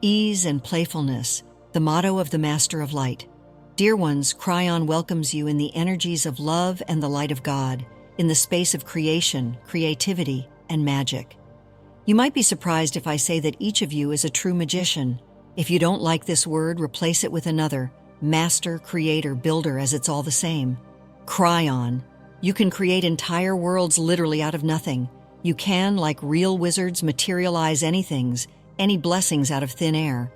Ease and playfulness, the motto of the Master of Light. Dear ones, Cryon welcomes you in the energies of love and the light of God, in the space of creation, creativity, and magic. You might be surprised if I say that each of you is a true magician. If you don't like this word, replace it with another: master, creator, builder, as it's all the same. Cryon. You can create entire worlds literally out of nothing. You can, like real wizards, materialize any blessings out of thin air.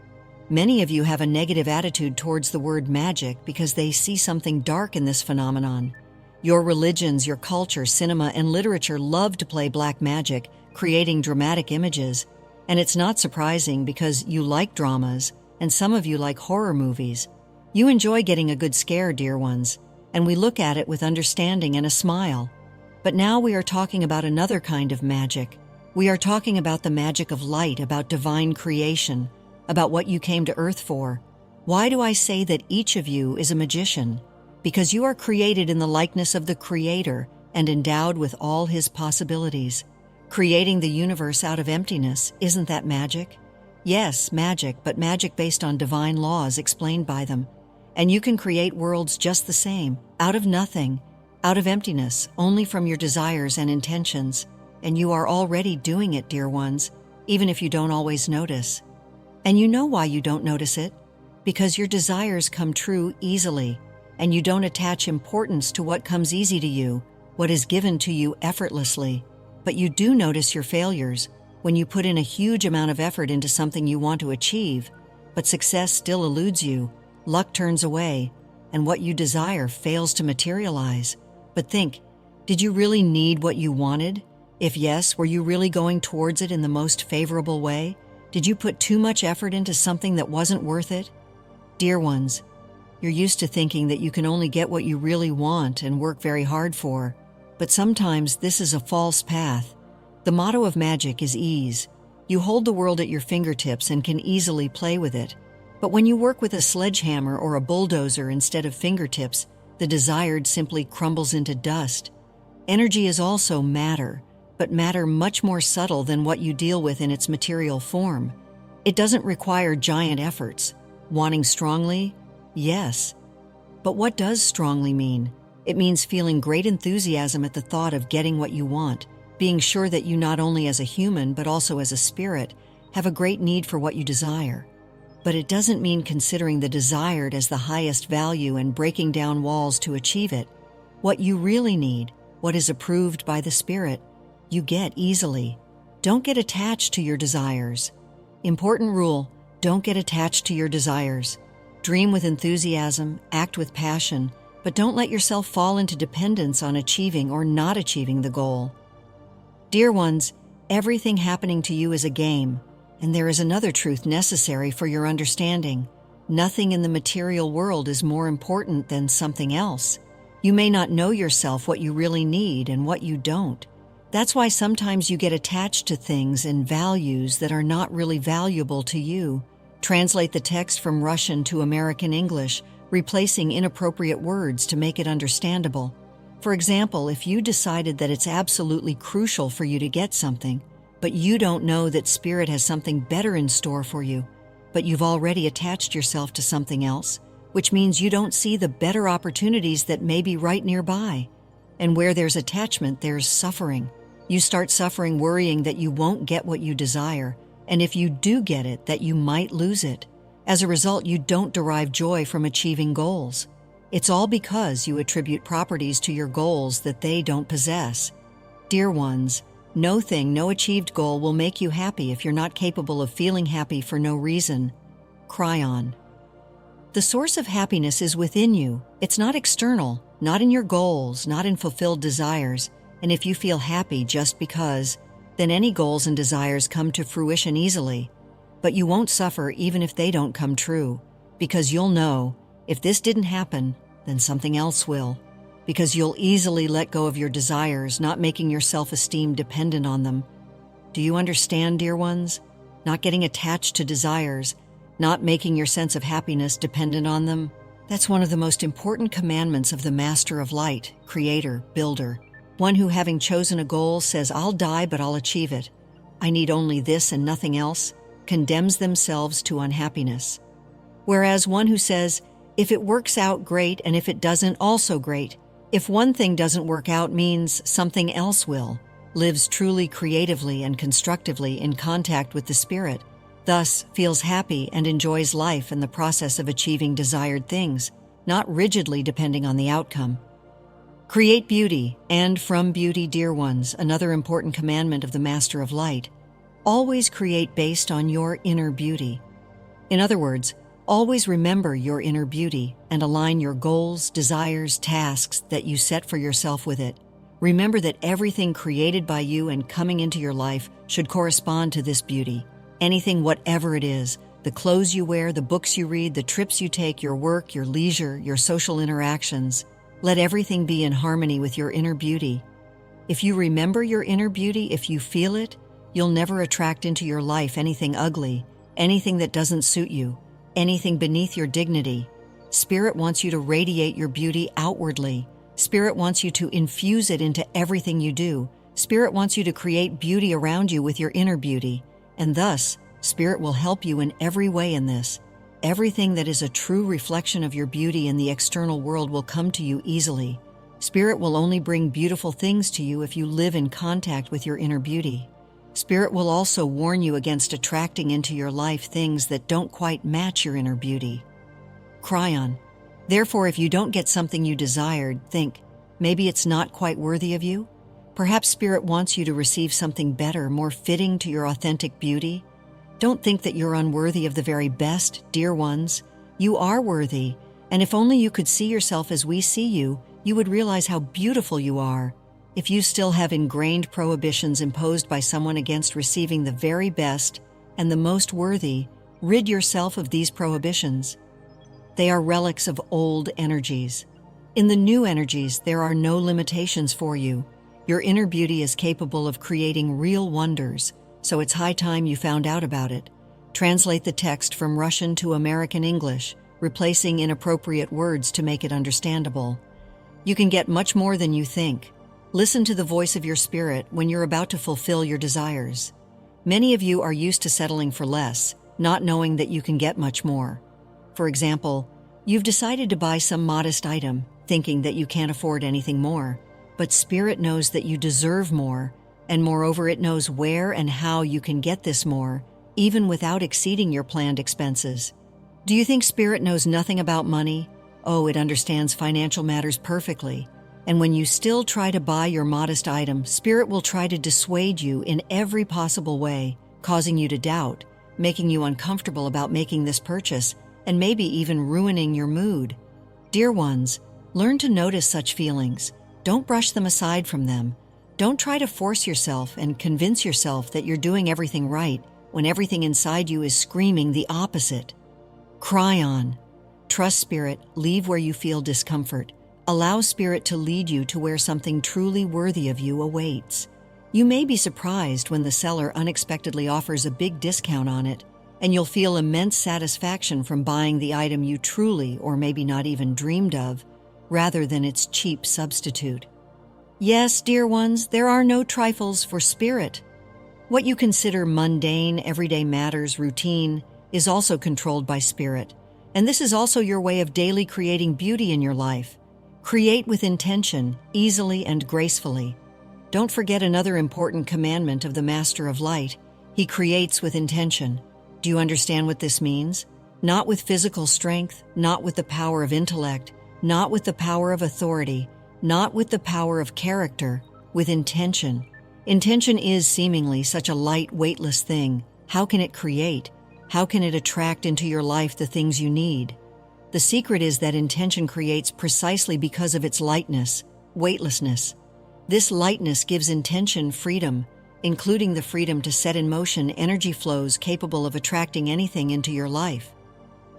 Many of you have a negative attitude towards the word magic because they see something dark in this phenomenon. Your religions, your culture, cinema, and literature love to play black magic, creating dramatic images. And it's not surprising because you like dramas, and some of you like horror movies. You enjoy getting a good scare, dear ones, and we look at it with understanding and a smile. But now we are talking about another kind of magic. We are talking about the magic of light, about divine creation, about what you came to Earth for. Why do I say that each of you is a magician? Because you are created in the likeness of the Creator and endowed with all His possibilities. Creating the universe out of emptiness, isn't that magic? Yes, magic, but magic based on divine laws explained by them. And you can create worlds just the same, out of nothing, out of emptiness, only from your desires and intentions. And you are already doing it, dear ones, even if you don't always notice. And you know why you don't notice it? Because your desires come true easily, and you don't attach importance to what comes easy to you, what is given to you effortlessly. But you do notice your failures when you put in a huge amount of effort into something you want to achieve, but success still eludes you, luck turns away, and what you desire fails to materialize. But think, did you really need what you wanted? If yes, were you really going towards it in the most favorable way? Did you put too much effort into something that wasn't worth it? Dear ones, you're used to thinking that you can only get what you really want and work very hard for. But sometimes this is a false path. The motto of magic is ease. You hold the world at your fingertips and can easily play with it. But when you work with a sledgehammer or a bulldozer instead of fingertips, the desired simply crumbles into dust. Energy is also matter, but matter much more subtle than what you deal with in its material form. It doesn't require giant efforts. Wanting strongly? Yes. But what does strongly mean? It means feeling great enthusiasm at the thought of getting what you want, being sure that you not only as a human but also as a spirit have a great need for what you desire. But it doesn't mean considering the desired as the highest value and breaking down walls to achieve it. What you really need, what is approved by the Spirit, you get easily. Don't get attached to your desires. Important rule: don't get attached to your desires. Dream with enthusiasm, act with passion, but don't let yourself fall into dependence on achieving or not achieving the goal. Dear ones, everything happening to you is a game, and there is another truth necessary for your understanding. Nothing in the material world is more important than something else. You may not know yourself what you really need and what you don't. That's why sometimes you get attached to things and values that are not really valuable to you. Translate the text from Russian to American English, replacing inappropriate words to make it understandable. For example, if you decided that it's absolutely crucial for you to get something, but you don't know that Spirit has something better in store for you, but you've already attached yourself to something else, which means you don't see the better opportunities that may be right nearby. And where there's attachment, there's suffering. You start suffering, worrying that you won't get what you desire, and if you do get it, that you might lose it. As a result, you don't derive joy from achieving goals. It's all because you attribute properties to your goals that they don't possess. Dear ones, no thing, no achieved goal will make you happy if you're not capable of feeling happy for no reason. Cryon. The source of happiness is within you. It's not external, not in your goals, not in fulfilled desires. And if you feel happy just because, then any goals and desires come to fruition easily. But you won't suffer even if they don't come true, because you'll know, if this didn't happen, then something else will. Because you'll easily let go of your desires, not making your self-esteem dependent on them. Do you understand, dear ones? Not getting attached to desires, not making your sense of happiness dependent on them. That's one of the most important commandments of the Master of Light, Creator, Builder. One who, having chosen a goal, says, I'll die, but I'll achieve it. I need only this and nothing else. condemns themselves to unhappiness. Whereas one who says, if it works out, great, and if it doesn't, also great. If one thing doesn't work out means something else will, lives truly creatively and constructively in contact with the spirit, thus feels happy and enjoys life and the process of achieving desired things, not rigidly depending on the outcome. Create beauty, and from beauty, dear ones, another important commandment of the Master of Light. Always create based on your inner beauty. In other words, always remember your inner beauty and align your goals, desires, tasks that you set for yourself with it. Remember that everything created by you and coming into your life should correspond to this beauty. Anything, whatever it is, the clothes you wear, the books you read, the trips you take, your work, your leisure, your social interactions, let everything be in harmony with your inner beauty. If you remember your inner beauty, if you feel it, you'll never attract into your life anything ugly, anything that doesn't suit you, anything beneath your dignity. Spirit wants you to radiate your beauty outwardly. Spirit wants you to infuse it into everything you do. Spirit wants you to create beauty around you with your inner beauty. And thus, Spirit will help you in every way in this. Everything that is a true reflection of your beauty in the external world will come to you easily. Spirit will only bring beautiful things to you if you live in contact with your inner beauty. Spirit will also warn you against attracting into your life things that don't quite match your inner beauty. Cryon. Therefore, if you don't get something you desired, think, maybe it's not quite worthy of you? Perhaps Spirit wants you to receive something better, more fitting to your authentic beauty. Don't think that you're unworthy of the very best, dear ones. You are worthy, and if only you could see yourself as we see you, you would realize how beautiful you are. If you still have ingrained prohibitions imposed by someone against receiving the very best and the most worthy, rid yourself of these prohibitions. They are relics of old energies. In the new energies, there are no limitations for you. Your inner beauty is capable of creating real wonders, so it's high time you found out about it. Translate the text from Russian to American English, replacing inappropriate words to make it understandable. You can get much more than you think. Listen to the voice of your spirit when you're about to fulfill your desires. Many of you are used to settling for less, not knowing that you can get much more. For example, you've decided to buy some modest item, thinking that you can't afford anything more. But Spirit knows that you deserve more, and moreover it knows where and how you can get this more, even without exceeding your planned expenses. Do you think Spirit knows nothing about money? Oh, it understands financial matters perfectly. And when you still try to buy your modest item, Spirit will try to dissuade you in every possible way, causing you to doubt, making you uncomfortable about making this purchase, and maybe even ruining your mood. Dear ones, learn to notice such feelings. Don't brush them aside from them. Don't try to force yourself and convince yourself that you're doing everything right when everything inside you is screaming the opposite. Cryon. Trust Spirit, leave where you feel discomfort. Allow Spirit to lead you to where something truly worthy of you awaits. You may be surprised when the seller unexpectedly offers a big discount on it, and you'll feel immense satisfaction from buying the item you truly, or maybe not even dreamed of, rather than its cheap substitute. Yes, dear ones, there are no trifles for Spirit. What you consider mundane, everyday matters, routine, is also controlled by Spirit, and this is also your way of daily creating beauty in your life. Create with intention, easily and gracefully. Don't forget another important commandment of the Master of Light. He creates with intention. Do you understand what this means? Not with physical strength, not with the power of intellect, not with the power of authority, not with the power of character, with intention. Intention is seemingly such a light, weightless thing. How can it create? How can it attract into your life the things you need? The secret is that intention creates precisely because of its lightness, weightlessness. This lightness gives intention freedom, including the freedom to set in motion energy flows capable of attracting anything into your life.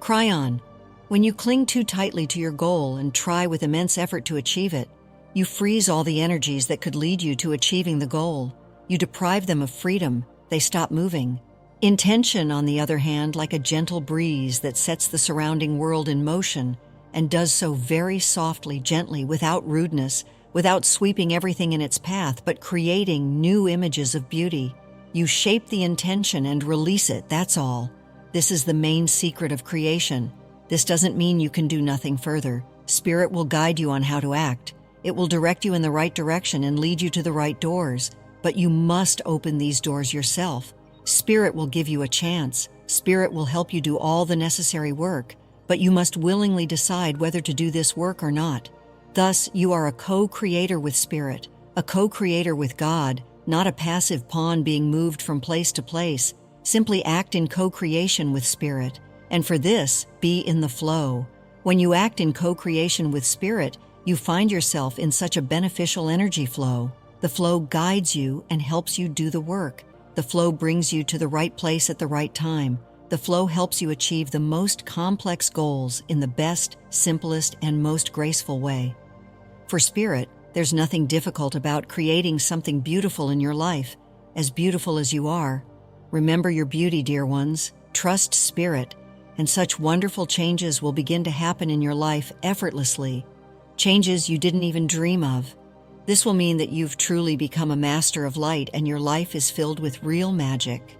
Cryon. When you cling too tightly to your goal and try with immense effort to achieve it, you freeze all the energies that could lead you to achieving the goal. You deprive them of freedom. They stop moving. Intention, on the other hand, like a gentle breeze that sets the surrounding world in motion and does so very softly, gently, without rudeness, without sweeping everything in its path, but creating new images of beauty. You shape the intention and release it, that's all. This is the main secret of creation. This doesn't mean you can do nothing further. Spirit will guide you on how to act. It will direct you in the right direction and lead you to the right doors. But you must open these doors yourself. Spirit will give you a chance. Spirit will help you do all the necessary work. But you must willingly decide whether to do this work or not. Thus, you are a co-creator with Spirit, a co-creator with God, not a passive pawn being moved from place to place. Simply act in co-creation with Spirit. And for this, be in the flow. When you act in co-creation with Spirit, you find yourself in such a beneficial energy flow. The flow guides you and helps you do the work. The flow brings you to the right place at the right time. The flow helps you achieve the most complex goals in the best, simplest, and most graceful way. For Spirit, there's nothing difficult about creating something beautiful in your life, as beautiful as you are. Remember your beauty, dear ones. Trust Spirit, and such wonderful changes will begin to happen in your life effortlessly. Changes you didn't even dream of. This will mean that you've truly become a master of light and your life is filled with real magic.